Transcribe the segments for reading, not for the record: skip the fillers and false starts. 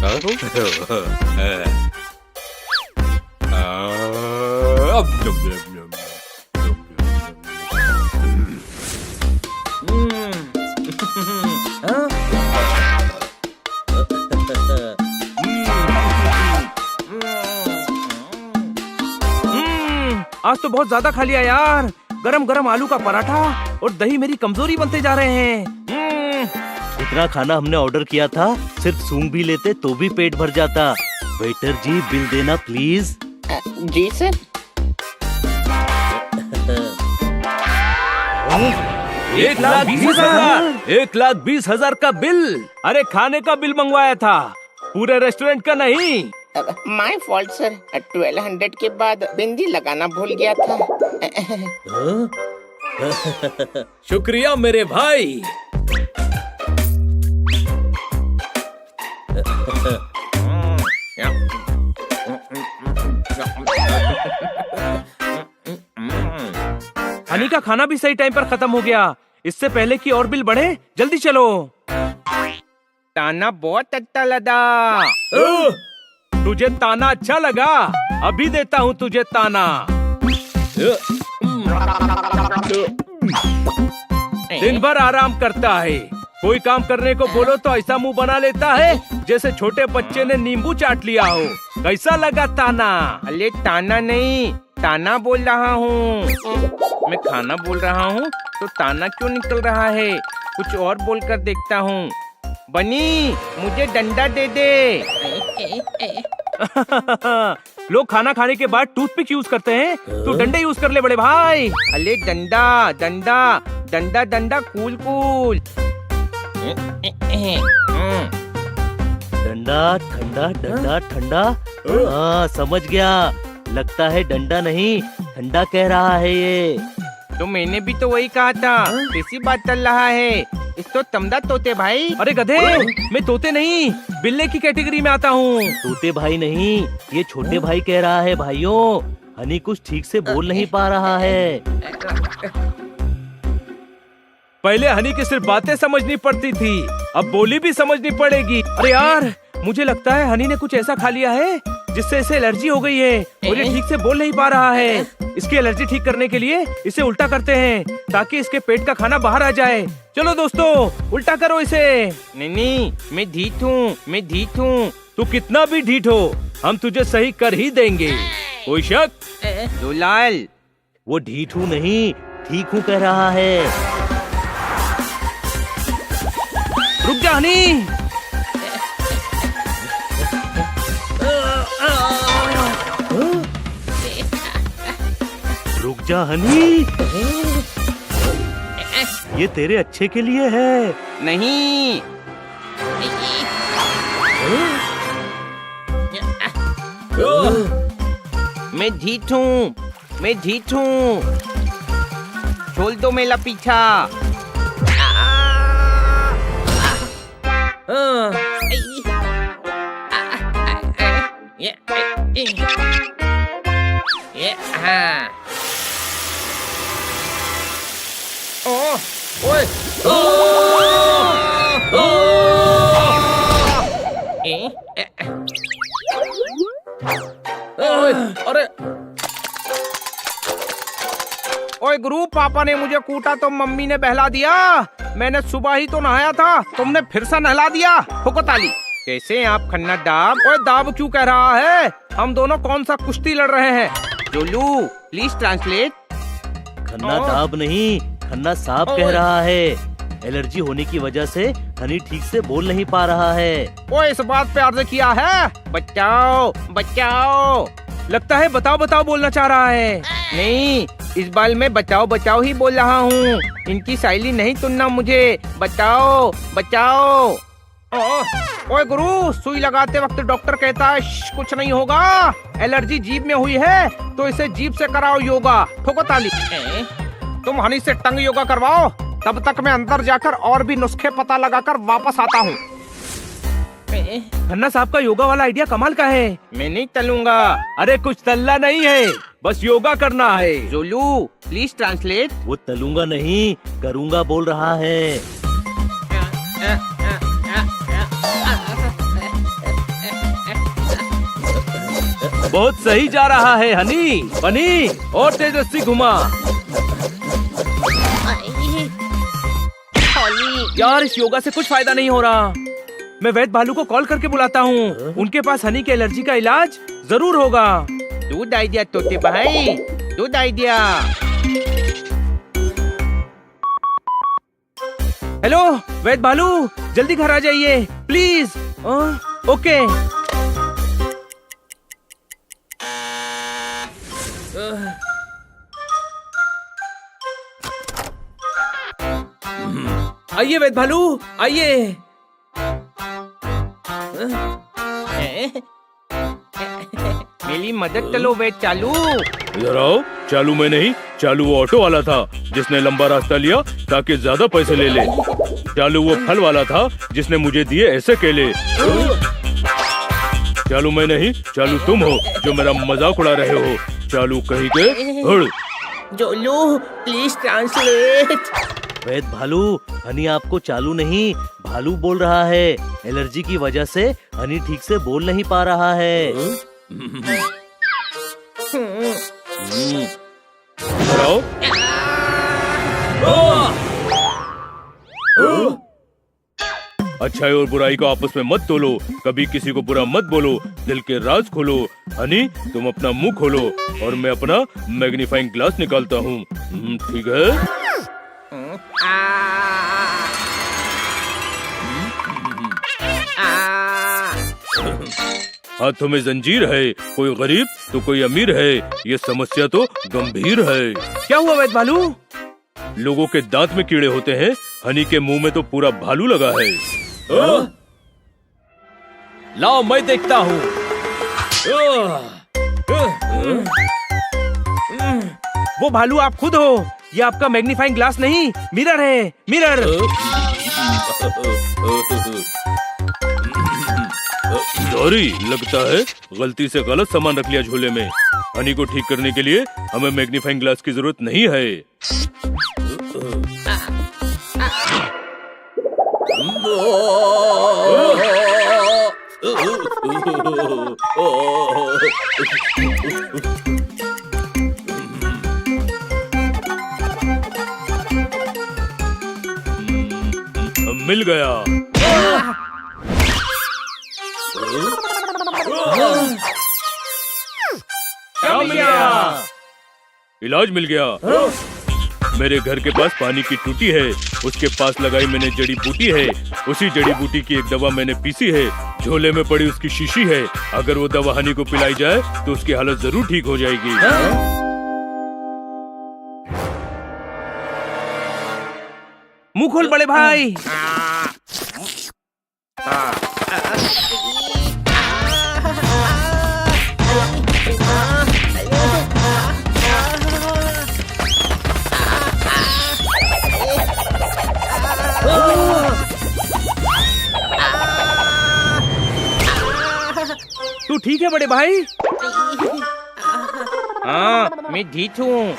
आज तो बहुत ज्यादा खा लिया यार। गरम गरम आलू का पराठा और दही मेरी कमजोरी बनते जा रहे हैं। इतना खाना हमने ऑर्डर किया था, सिर्फ सूंघ भी लेते तो भी पेट भर जाता। वेटर जी बिल देना प्लीज। जी सर। 1,20,000 का बिल। अरे खाने का बिल मंगवाया था, पूरे रेस्टोरेंट का नहीं। माय फॉल्ट सर, 1200 के बाद बिंदी लगाना भूल गया था। शुक्रिया मेरे भाई। हनी का खाना भी सही टाइम पर खत्म हो गया। इससे पहले कि और बिल बढ़े, जल्दी चलो। ताना बहुत अच्छा लगा। तुझे ताना अच्छा लगा? अभी देता हूँ तुझे ताना। दिन भर आराम करता है, कोई काम करने को बोलो तो ऐसा मुंह बना लेता है जैसे छोटे बच्चे ने नींबू चाट लिया हो। कैसा लगा ताना? अरे ताना नहीं, ताना बोल रहा हूँ। मैं खाना बोल रहा हूँ तो ताना क्यों निकल रहा है? कुछ और बोलकर देखता हूँ। बनी, मुझे डंडा दे दे। लोग खाना खाने के बाद टूथपिक यूज करते हैं, तू डंडे यूज कर ले बड़े भाई। अरे डंडा डंडा डंडा डंडा, कूल कूल। डंडा ठंडा, डंडा ठंडा। हाँ समझ गया, लगता है डंडा नहीं ठंडा कह रहा है ये। तो मैंने भी तो वही कहा था, कैसी बात चल रहा है? इस तो तमदा तोते भाई। अरे गधे, मैं तोते नहीं बिल्ले की कैटेगरी में आता हूँ। तोते भाई नहीं, ये छोटे भाई कह रहा है। भाइयों, हनी कुछ ठीक से बोल नहीं पा रहा है। पहले हनी की सिर्फ बातें समझनी पड़ती थी, अब बोली भी समझनी पड़ेगी। अरे यार, मुझे लगता है हनी ने कुछ ऐसा खा लिया है जिससे इसे एलर्जी हो गई है और ये ठीक से बोल नहीं पा रहा है। इसकी एलर्जी ठीक करने के लिए इसे उल्टा करते हैं ताकि इसके पेट का खाना बाहर आ जाए। चलो दोस्तों, उल्टा करो इसे। नहीं, मैं ढीठ हूँ, मैं ढीठ हूँ। तू कितना भी ढीठ हो, हम तुझे सही कर ही देंगे। कोई शक? दुलाल, वो ढीठ हूँ नहीं, ठीक हूँ कह रहा है। रुक जा हनी। रुक जा हनी, ये तेरे अच्छे के लिए है। नहीं। मैं ढीठ हूँ, मैं ढीठ हूँ। छोड़ दो मेरा पीछा। अरे ओए गुरु, पापा ने मुझे कूटा तो मम्मी ने बहला दिया। मैंने सुबह ही तो नहाया था, तुमने फिर से नहला दिया। ठोको ताली। कैसे आप खन्ना दाब? ओए दाब क्यों कह रहा है? हम दोनों कौन सा कुश्ती लड़ रहे हैं? जोलू, प्लीज ट्रांसलेट। खन्ना दाब नहीं, खन्ना साहब कह रहा है। एलर्जी होने की वजह से हनी ठीक से बोल नहीं पा रहा है। वो इस बात पे अर्ज किया है, बचाओ बचाओ। लगता है बताओ बताओ बोलना चाह रहा है। नहीं, इस बार मैं बचाओ बचाओ ही बोल रहा हूँ। इनकी शैली नहीं सुनना मुझे। बचाओ बचाओ। ओए गुरु, सुई लगाते वक्त डॉक्टर कहता है कुछ नहीं होगा। एलर्जी जीभ में हुई है तो इसे जीभ से कराओ योगा। ठोको ताली। तुम हनी से टंग योगा करवाओ, तब तक मैं अंदर जाकर और भी नुस्खे पता लगाकर वापस आता हूँ। खन्ना साहब का योगा वाला आइडिया कमाल का है। मैं नहीं चलूंगा। अरे कुछ तल्ला नहीं है, बस योगा करना है। जोलू, प्लीज ट्रांसलेट। वो तलूंगा नहीं, करूंगा बोल रहा है। बहुत सही जा रहा है हनी। बनी और तेजस्वी घुमा। यार इस योगा से कुछ फायदा नहीं हो रहा। मैं वैद्य भालू को कॉल करके बुलाता हूँ। उनके पास हनी के एलर्जी का इलाज जरूर होगा। दूध आइडिया तोते भाई, दूध आइडिया। हेलो वैद्य भालू, जल्दी घर आ जाइए प्लीज। ओके। आइए वैद्य भालू, आइए। मेरी मदद चलो वैद्य चालू। इधर आओ। चालू में नहीं, चालू वो ऑटो वाला था जिसने लंबा रास्ता लिया ताकि ज्यादा पैसे ले ले। चालू वो फल वाला था जिसने मुझे दिए ऐसे केले। चालू मैं नहीं, चालू तुम हो जो मेरा मजाक उड़ा रहे हो। चालू कहीं के हड़। जोलू प्लीज ट्रांसलेट। वैद्य भालू, हनी आपको चालू नहीं भालू बोल रहा है। एलर्जी की वजह से हनी ठीक से बोल नहीं पा रहा है। आओ। अच्छाई और बुराई को आपस में मत तोलो। कभी किसी को बुरा मत बोलो। दिल के राज खोलो। हनी तुम अपना मुंह खोलो और मैं अपना मैग्नीफाइंग ग्लास निकालता हूँ। ठीक है। हाथों में जंजीर है, कोई गरीब तो कोई अमीर है। ये समस्या तो गंभीर है। क्या हुआ वैद्य भालू? लोगों के दांत में कीड़े होते हैं, हनी के मुंह में तो पूरा भालू लगा है। लाओ मैं देखता हूँ। वो भालू आप खुद हो। ये आपका मैग्नीफाइंग ग्लास नहीं, मिरर है, मिरर। सॉरी, लगता है गलती से गलत सामान रख लिया झोले में। हनी को ठीक करने के लिए हमें मैग्नीफाइंग ग्लास की जरूरत नहीं है। मिल गया। क्या मिल गया? इलाज मिल गया। मेरे घर के पास पानी की टूटी है, उसके पास लगाई मैंने जड़ी बूटी है। उसी जड़ी बूटी की एक दवा मैंने पीसी है। झोले में पड़ी उसकी शीशी है। अगर वो दवा हनी को पिलाई जाए तो उसकी हालत जरूर ठीक हो जाएगी। मुंह खोल बड़े भाई। तू ठीक है बड़े भाई? हाँ मैं ठीक हूँ।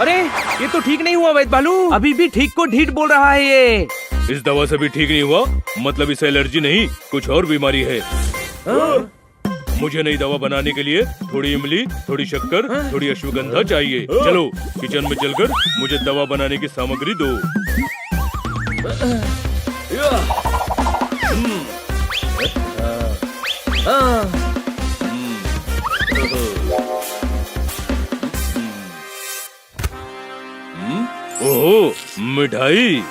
अरे ये तो ठीक नहीं हुआ वैद्य भालू। अभी भी ठीक को ढीठ बोल रहा है ये। इस दवा से भी ठीक नहीं हुआ, मतलब इसे एलर्जी नहीं कुछ और बीमारी है। मुझे नई दवा बनाने के लिए थोड़ी इमली, थोड़ी शक्कर, थोड़ी अश्वगंधा चाहिए। चलो किचन में चलकर मुझे दवा बनाने की सामग्री दो। ओहो, मिठाई।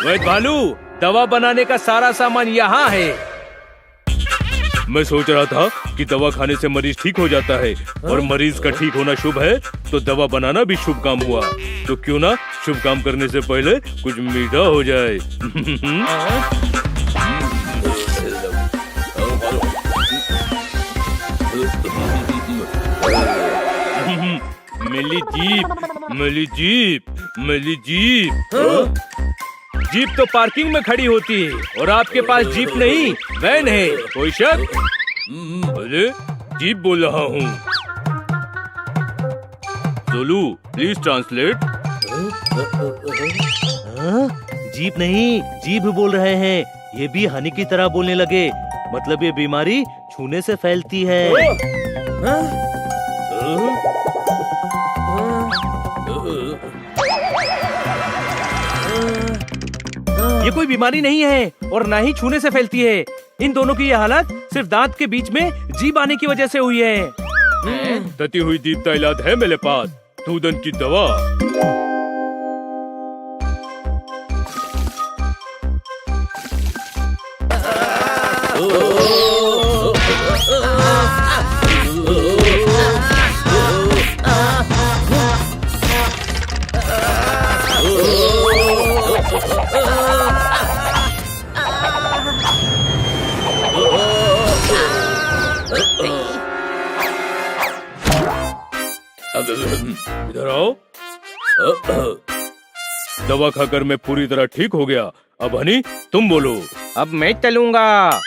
वैद्य भालू, दवा बनाने का सारा सामान यहाँ है। मैं सोच रहा था कि दवा खाने से मरीज ठीक हो जाता है और मरीज का ठीक होना शुभ है तो दवा बनाना भी शुभ काम हुआ। तो क्यों ना शुभ काम करने से पहले कुछ मीठा हो जाए। मेरी जीप, मेरी जीप, मेरी जीप। जीप तो पार्किंग में खड़ी होती है और आपके पास जीप नहीं वैन है। कोई शक? अरे जीप बोल रहा हूँ। सोलू प्लीज ट्रांसलेट। जीप नहीं जीभ बोल रहे हैं। ये भी हनी की तरह बोलने लगे। मतलब ये बीमारी छूने से फैलती है। ये कोई बीमारी नहीं है और ना ही छूने से फैलती है। इन दोनों की ये हालत सिर्फ दांत के बीच में जीभ आने की वजह से हुई है। तती हुई दीप का इलाज है मेरे पास, सूदन की दवा। इधर आओ। दवा खाकर मैं पूरी तरह ठीक हो गया। अब हनी तुम बोलो। अब मैं चलूंगा।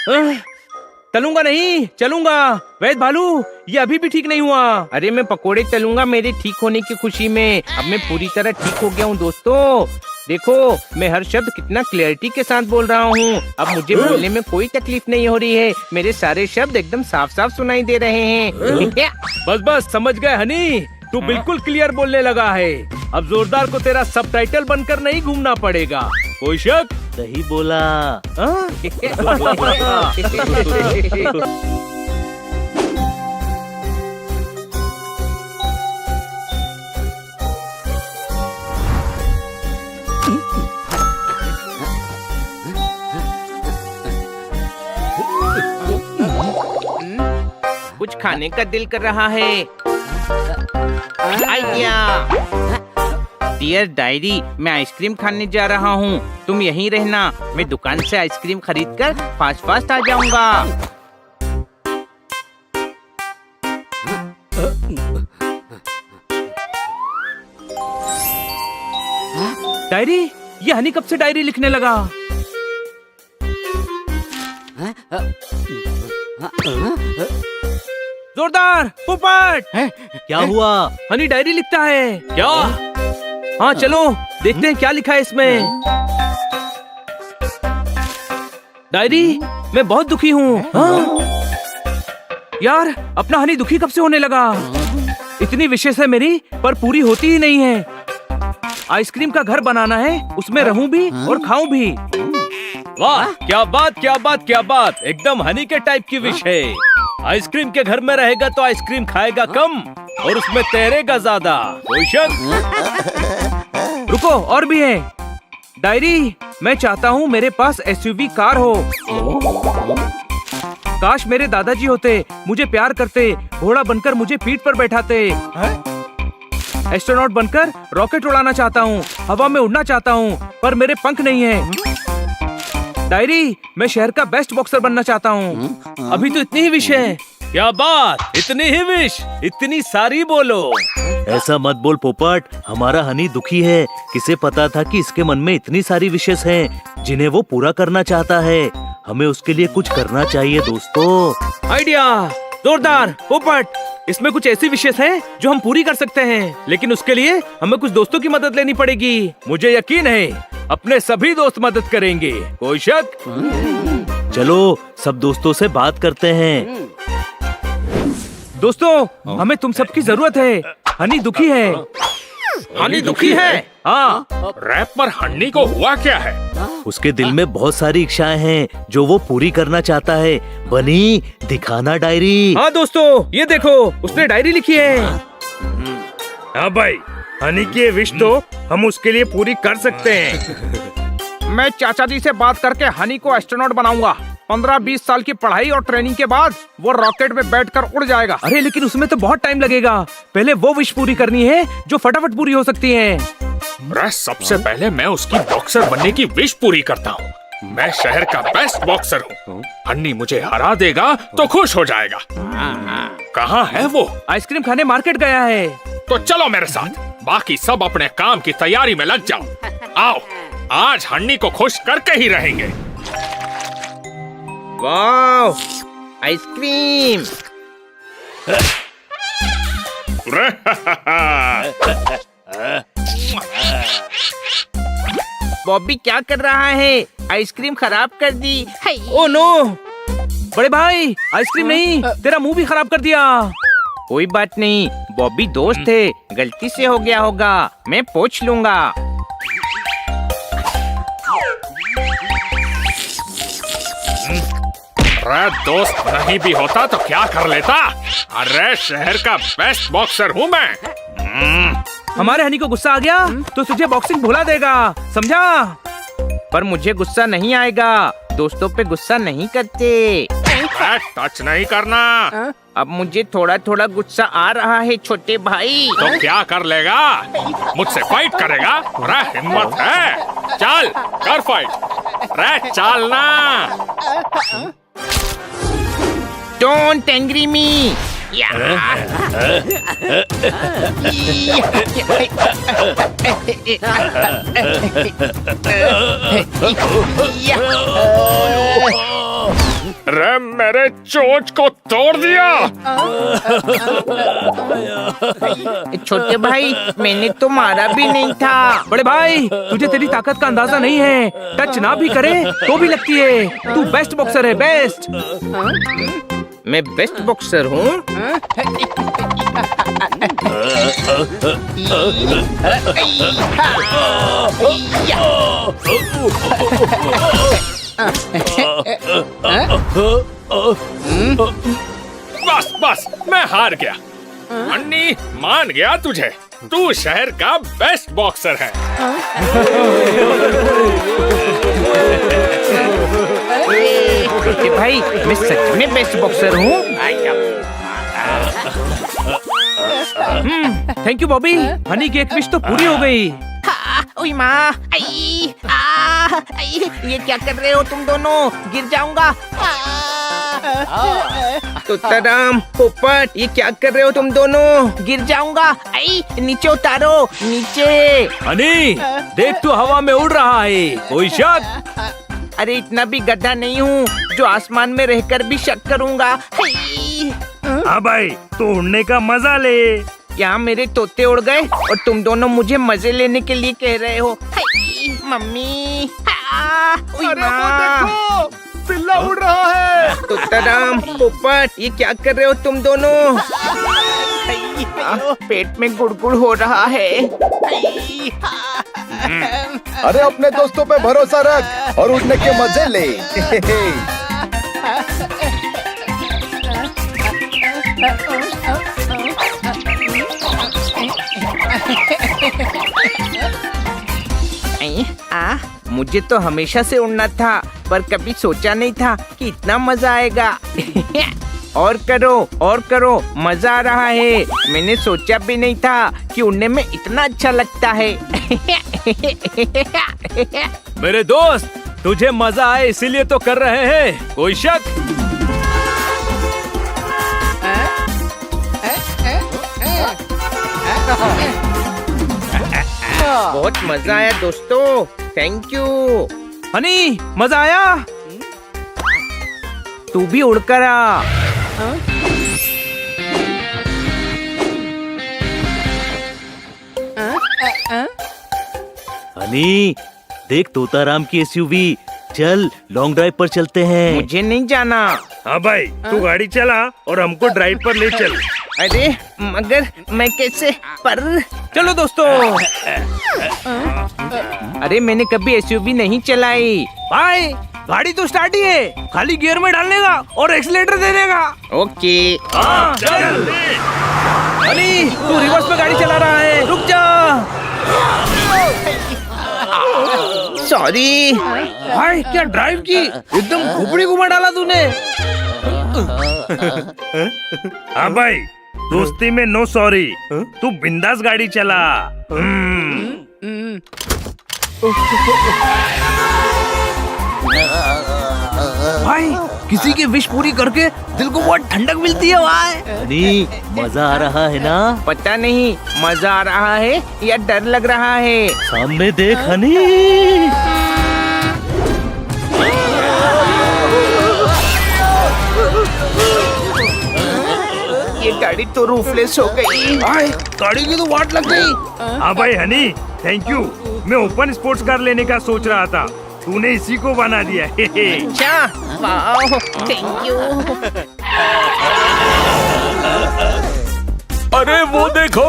चलूंगा नहीं, चलूंगा। वैद्य भालू, ये अभी भी ठीक नहीं हुआ। अरे मैं पकोड़े तलूंगा मेरे ठीक होने की खुशी में। अब मैं पूरी तरह ठीक हो गया हूँ दोस्तों। देखो मैं हर शब्द कितना क्लैरिटी के साथ बोल रहा हूँ। अब मुझे बोलने में कोई तकलीफ नहीं हो रही है। मेरे सारे शब्द एकदम साफ साफ सुनाई दे रहे हैं। बस बस समझ गए हनी, तू बिल्कुल क्लियर बोलने लगा है। अब जोरदार को तेरा सबटाइटल बनकर नहीं घूमना पड़ेगा। कोई शक? सही बोला। हाँ? कुछ खाने का दिल कर रहा है। आइडिया। डियर डायरी, मैं आइसक्रीम खाने जा रहा हूँ। तुम यहीं रहना। मैं दुकान से आइसक्रीम खरीदकर फास्ट फास्ट आ जाऊंगा। डायरी? ये हनी कब से डायरी लिखने लगा? जोरदार, पोपट! क्या हुआ? हनी डायरी लिखता है। क्या? हाँ चलो देखते हैं क्या लिखा है इसमें। डायरी, मैं बहुत दुखी हूँ। हाँ? यार, अपना हनी दुखी कब से होने लगा? इतनी विशेष है मेरी, पर पूरी होती ही नहीं है। आइसक्रीम का घर बनाना है, उसमें रहूं भी और खाऊं भी। वाह, क्या बात क्या बात क्या बात, एकदम हनी के टाइप की विश है। आइसक्रीम के घर में रहेगा तो आइसक्रीम खाएगा कम और उसमें तैरेगा ज्यादा। कोई शक? रुको, और भी है। डायरी, मैं चाहता हूँ मेरे पास एसयूवी कार हो। काश मेरे दादाजी होते, मुझे प्यार करते, घोड़ा बनकर मुझे पीठ पर बैठाते। एस्ट्रोनॉट बनकर रॉकेट उड़ाना चाहता हूँ, हवा में उड़ना चाहता हूँ, पर मेरे पंख नहीं है। डायरी, मैं शहर का बेस्ट बॉक्सर बनना चाहता हूँ। अभी तो इतनी ही विश है। क्या बात, इतनी ही विश, इतनी सारी बोलो। ऐसा मत बोल पोपट, हमारा हनी दुखी है। किसे पता था कि इसके मन में इतनी सारी विशेष हैं जिन्हें वो पूरा करना चाहता है। हमें उसके लिए कुछ करना चाहिए दोस्तों। आइडिया! जोरदार, पोपट! इसमें कुछ ऐसी विशेष हैं जो हम पूरी कर सकते हैं, लेकिन उसके लिए हमें कुछ दोस्तों की मदद लेनी पड़ेगी। मुझे यकीन है अपने सभी दोस्त मदद करेंगे। कोई शक? चलो सब दोस्तों से बात करते हैं। दोस्तों, हमें तुम सबकी जरूरत है। हनी दुखी है। हनी दुखी है? हाँ। रैपर हनी को हुआ क्या है? उसके दिल में बहुत सारी इच्छाएं हैं जो वो पूरी करना चाहता है। बनी, दिखाना डायरी। हाँ दोस्तों, ये देखो, उसने डायरी लिखी है। हाँ भाई, हनी की ये विश तो हम उसके लिए पूरी कर सकते हैं। मैं चाचा जी से बात करके हनी को एस्ट्रोनॉट बनाऊंगा। 15-20 साल की पढ़ाई और ट्रेनिंग के बाद वो रॉकेट में बैठकर उड़ जाएगा। अरे लेकिन उसमें तो बहुत टाइम लगेगा। पहले वो विश पूरी करनी है जो फटाफट पूरी हो सकती है। सबसे पहले मैं उसकी बॉक्सर बनने की विश पूरी करता हूँ। मैं शहर का बेस्ट बॉक्सर हूँ। हन्नी मुझे हरा देगा तो खुश हो जाएगा। कहाँ है वो? आइसक्रीम खाने मार्केट गया है। तो चलो मेरे साथ, बाकी सब अपने काम की तैयारी में लग जाओ। आओ, आज हन्नी को खुश करके ही रहेंगे। वाह, आइसक्रीम! बॉबी क्या कर रहा है? आइसक्रीम खराब कर दी। Oh no! बड़े भाई आइसक्रीम नहीं, तेरा मुंह भी खराब कर दिया। कोई बात नहीं, बॉबी दोस्त है, गलती से हो गया होगा, मैं पोंछ लूंगा। अरे दोस्त नहीं भी होता तो क्या कर लेता? अरे शहर का बेस्ट बॉक्सर हूँ मैं। हमारे हनी को गुस्सा आ गया तो तुझे बॉक्सिंग भुला देगा, समझा? पर मुझे गुस्सा नहीं आएगा, दोस्तों पे गुस्सा नहीं करते। टच नहीं करना। अब मुझे थोड़ा थोड़ा गुस्सा आ रहा है छोटे भाई। तो क्या कर लेगा? मुझसे फाइट करेगा? अरे हिम्मत है, चल कर फाइट। अरे चल ना। डोंट एंग्री मी। अरे मेरे चोंच को तोड़ दिया। छोटे भाई मैंने तो मारा भी नहीं था। बड़े भाई तुझे तेरी ताकत का अंदाजा नहीं है, टच ना भी करे तो भी लगती है। तू बेस्ट बॉक्सर है, बेस्ट। मैं बेस्ट बॉक्सर हूँ। बस बस मैं हार गया। अन्नी मान गया तुझे, तू शहर का बेस्ट बॉक्सर है। छोटे भाई मैं सच में बेस्ट बॉक्सर हूँ। थैंक यू बॉबी, हनी की एक विश तो पूरी हो गई। ओए माँ, आई, आई, ये क्या कर रहे हो तुम दोनों? गिर जाऊंगा। तुत्ताराम, पोपट, ये क्या कर रहे हो तुम दोनों? गिर जाऊंगा। आई, नीचे उतारो, नीचे। हनी देख तू हवा में उड़ रहा है, कोई शक? अरे इतना भी गधा नहीं हूँ जो आसमान में रहकर भी शक करूंगा। हाँ भाई, तो उड़ने का मजा ले। क्या मेरे तोते उड़ गए और तुम दोनों मुझे मजे लेने के लिए कह रहे हो? मम्मी, पिल्ला उड़ रहा है। तुत्ताराम, पोपट, ये क्या कर रहे हो तुम दोनों? पेट में गुड़गुड़ हो रहा है। अरे अपने दोस्तों पे भरोसा रख और उड़ने के मजे ले। मुझे तो हमेशा से उड़ना था, पर कभी सोचा नहीं था कि इतना मजा आएगा। और करो, मजा आ रहा है। मैंने सोचा भी नहीं था कि उड़ने में इतना अच्छा लगता है। मेरे दोस्त तुझे मजा आए इसीलिए तो कर रहे हैं, कोई शक? बहुत मजा आया दोस्तों, थैंक यू। हनी मजा आया? तू भी उड़कर आ। हनी देख तोताराम की एसयूवी, चल लॉन्ग ड्राइव पर चलते हैं। मुझे नहीं जाना। हाँ भाई, तू गाड़ी चला और हमको ड्राइव पर ले चल। अरे मगर मैं कैसे? पर चलो दोस्तों। अरे मैंने कभी एसयूवी नहीं चलाई। भाई गाड़ी तो स्टार्ट ही है, खाली गियर में डालने का और एक्सीलेटर देने का। ओके। हाँ, चल। हनी तू रिवर्स में गाड़ी चला रहा है, रुक जा। सॉरी भाई क्या ड्राइव की, एकदम खोपड़ी घुमा डाला तूने। हाँ भाई, दोस्ती में नो सॉरी। तू बिंदास गाड़ी चला। भाई किसी की विश पूरी करके दिल को बहुत ठंडक मिलती है भाई। हनी मजा आ रहा है ना? पता नहीं मजा आ रहा है या डर लग रहा है। सामने देख हनी। ये गाड़ी तो रूफलेस हो गई। भाई गाड़ी की तो वाट लग गई। हाँ भाई हनी, थैंक यू। मैं ओपन स्पोर्ट्स कार लेने का सोच रहा था, तूने इसी को बना दिया। अच्छा, वाह, थैंक यू। अरे वो देखो,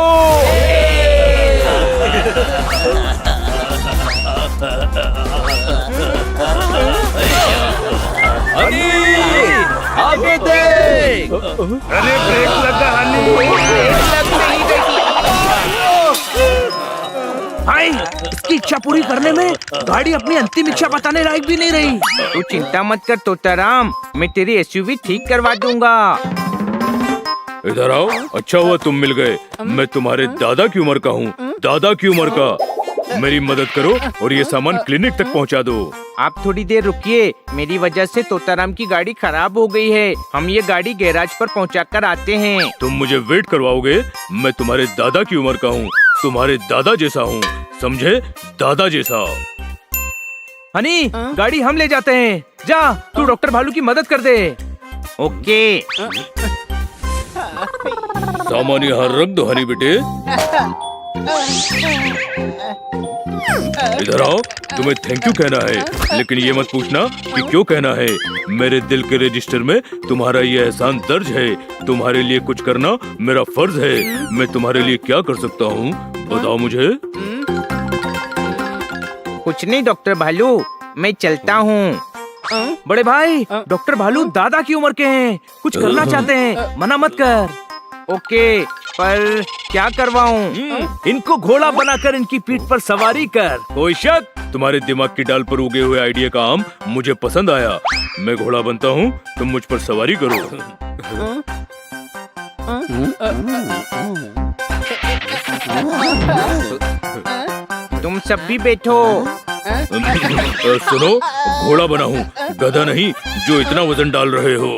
आगे देख। अरे ब्रेक लगा हनी। भाई, इसकी इच्छा पूरी करने में गाड़ी अपनी अंतिम इच्छा बताने लायक भी नहीं रही। तू चिंता मत कर तोताराम, मैं तेरी एसयूवी ठीक करवा दूंगा। इधर आओ। अच्छा हुआ तुम मिल गए। मैं तुम्हारे दादा की उम्र का हूँ, दादा की उम्र का। मेरी मदद करो और ये सामान क्लिनिक तक पहुँचा दो। आप थोड़ी देर रुकिए, मेरी वजह से तोताराम की गाड़ी खराब हो गई है। हम ये गाड़ी गैराज पर पहुँचा कर आते हैं। तुम मुझे वेट करवाओगे? मैं तुम्हारे दादा की उम्र का हूँ, तुम्हारे दादा जैसा हूँ, समझे? दादा जैसा। हनी, गाड़ी हम ले जाते हैं। जा, तू डॉक्टर भालू की मदद कर दे। ओके। सामान यहाँ रख दो हनी बेटे। इधर आओ। तुम्हें थैंक यू कहना है, लेकिन ये मत पूछना कि क्यों कहना है। मेरे दिल के रजिस्टर में तुम्हारा ये एहसान दर्ज है। तुम्हारे लिए कुछ करना मेरा फर्ज है। मैं तुम्हारे लिए क्या कर सकता हूँ, बताओ मुझे। कुछ नहीं डॉक्टर भालू, मैं चलता हूँ। बड़े भाई, डॉक्टर भालू दादा की उम्र के हैं, कुछ करना चाहते हैं, मना मत कर। ओके, पर क्या करवाऊँ? इनको घोड़ा बनाकर इनकी पीठ पर सवारी कर। कोई शक? तुम्हारे दिमाग की डाल पर उगे हुए आइडिया का आम मुझे पसंद आया। मैं घोड़ा बनता हूँ, तुम मुझ पर सवारी करो। तुम सब भी बैठो। सुनो, घोड़ा बना हूँ, गधा नहीं जो इतना वजन डाल रहे हो।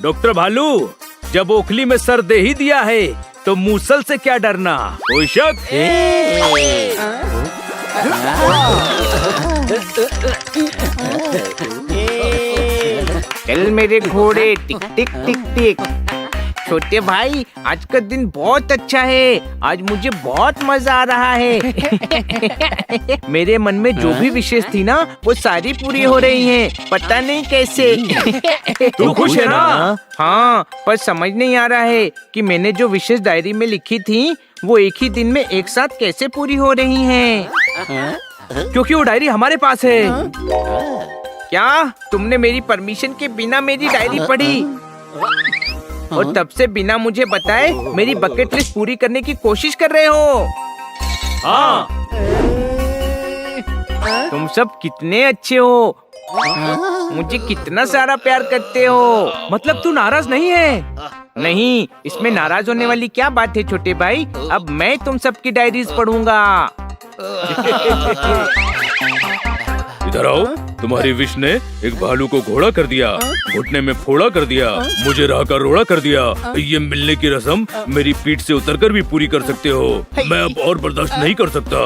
डॉक्टर भालू, जब ओखली में सर दे ही दिया है तो मूसल से क्या डरना। कोई शक? चल मेरे घोड़े, टिक टिक टिक टिक। छोटे भाई, आज का दिन बहुत अच्छा है। आज मुझे बहुत मजा आ रहा है। मेरे मन में जो भी विशेष थी ना, वो सारी पूरी हो रही हैं। पता नहीं कैसे। तू खुश है ना? हाँ, पर समझ नहीं आ रहा है कि मैंने जो विशेष डायरी में लिखी थी, वो एक ही दिन में एक साथ कैसे पूरी हो रही हैं। क्योंकि वो डायरी हमारे पास है। क्या तुमने मेरी परमिशन के बिना मेरी डायरी पढ़ी और तब से बिना मुझे बताए मेरी बकेट लिस्ट पूरी करने की कोशिश कर रहे हो? हाँ, तुम सब कितने अच्छे हो, मुझे कितना सारा प्यार करते हो। मतलब तू नाराज नहीं है? नहीं, इसमें नाराज होने वाली क्या बात है छोटे भाई। अब मैं तुम सबकी डायरीज पढ़ूंगा। इधर आओ। तुम्हारी विश ने एक भालू को घोड़ा कर दिया, घुटने में फोड़ा कर दिया, मुझे राह का रोड़ा कर दिया। ये मिलने की रस्म मेरी पीठ से उतरकर भी पूरी कर सकते हो। मैं अब और बर्दाश्त नहीं कर सकता।